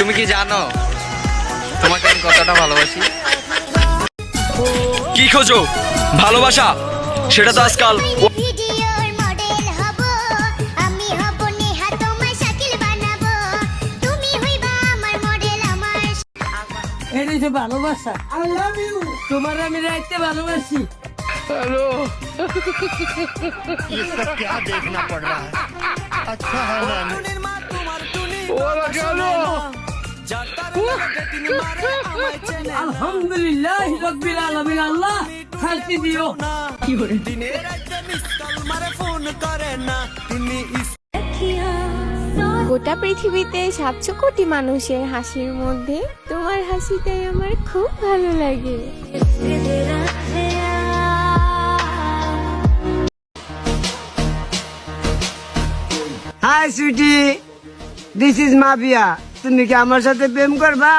তুমি কি জানো তোমাকে আমি কতটা ভালোবাসি? কি খোঁজো? ভালোবাসা? সেটা তো আজকাল এটাই তো ভালোবাসা। তোমার আমি রাইতে ভালোবাসি। ये सब क्या देखना पड़ रहा है? अच्छा है मैंने আলহামদুলিল্লাহ রাব্বিল আলামিন। আল্লাহ শান্তি দিও। কি করে গোটা পৃথিবীতে 700 কোটি মানুষের হাসির মধ্যে তোমার হাসিটাই আমার খুব ভালো লাগে। Hi sweetie, this is mafia. তুমি কি আমার সাথে প্রেম করবা?